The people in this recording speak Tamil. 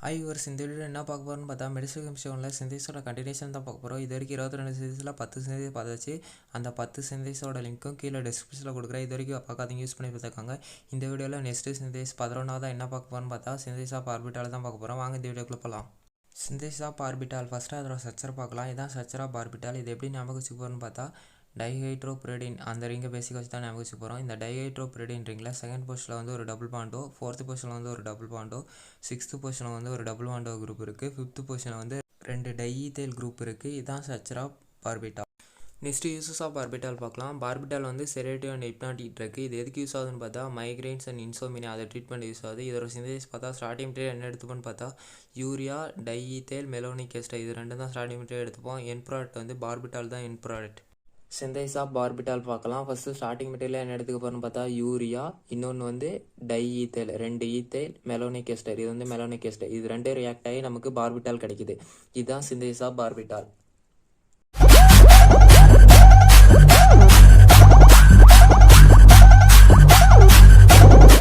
ஒரு இந்த வீடியோ என்ன பார்க்க போகிறோம்னு பார்த்தா மெடிசல் கெமிஸ்ட்ரியில் சிந்தேஸோட கண்டினியூஷன் தான் பார்க்க போகிறோம். இது வரைக்கும் 22 சிந்தேஸில் 10 சிந்தேஸ் பார்த்தாச்சு. அந்த 10 சிந்தேஸோட லிங்க்கும் கீழே டிஸ்கிரிப்ஷனில் கொடுக்குறேன். இது வரைக்கும் பார்க்காதீங்க, யூஸ் பண்ணி பார்த்துக்காங்க. இந்த வீடியோவில் நெக்ஸ்ட் சிந்தேஸ் 11வது என்ன பார்க்க போகிறோம்னு பார்த்தா சிந்தேஸ் ஆஃப் ஆர்பிட்டால் தான் பார்க்க போகிறோம். வாங்க இந்த வீடியோக்குள்ள போகலாம். சிந்தேஸ் ஆஃப் ஆர்பிட்டால் ஃபஸ்ட்டு அதோட ஸ்ட்ரக்சர் பார்க்கலாம். இதான் ஸ்ட்ரக்சர் ஆஃப் ஆர்பிட்டால். இது எப்படி ஞாபகம் வச்சுக்க போகிறோம்னு பார்த்தா டைஹைட்ரோபிரிடின் அந்த ரிங்கை பேசிக்காக வச்சு தான் ஞாபகம் வச்சு போகிறோம். இந்த டைஹைட்ரோபிரிடின் ரிங்கில் செகண்ட் பொசிஷனில் வந்து ஒரு டபுள் பாண்டோ, ஃபோர்த்து பொசிஷனில் வந்து ஒரு டபுள் பாண்டோ, சிக்ஸ்த்து பொசிஷனில் வந்து ஒரு டபுள் பாண்டோ குரூப் இருக்குது, ஃபிஃப்த்து பொசிஷனில் வந்து 2 டைஈத்தேல் குரூப் இருக்குது. இதுதான் structure of barbital. Next uses of barbital பார்க்கலாம். பார்பிட்டால் வந்து செடேட்டிவ் அண்ட் ஹிப்னாட்டிக் இருக்குது. இது எதுக்கு யூஸ் ஆகுதுன்னு பார்த்தா மைக்ரைன்ஸ் அண்ட் இன்சோமினியா அதை ட்ரீட்மெண்ட் யூஸ் ஆகுது. இதோட சிந்தேஸ் பார்த்தா ஸ்டார்டிங் மெட்டீரியல் என்ன எடுத்துப்போன்னு பார்த்தா யூரியா, டைஈத்தேல், மெலோனிக் எஸ்டர் இது ரெண்டும் தான் ஸ்டார்டிங் மெட்டீரியல் எடுத்துப்போம். என் ப்ராடக்ட் வந்து பார்பிட்டால் தான் என் ப்ராடக்ட். சிந்தேஸ் ஆஃப் பார்பிட்டால் பார்க்கலாம். ஃபஸ்ட்டு ஸ்டார்டிங் மெட்டீரியல் என்ன எடுத்துக்க போகிறோன்னு பார்த்தா யூரியா, இன்னொன்று வந்து டைஈத்தேல், 2 ஈத்தேல், மெலோனிக் எஸ்டர் இது வந்து மெலோனிக் எஸ்டர் இது 2 ரியாக்ட் ஆகி நமக்கு பார்பிட்டால் கிடைக்குது. இதுதான் சிந்தேஸ் ஆஃப் பார்பிட்டால்.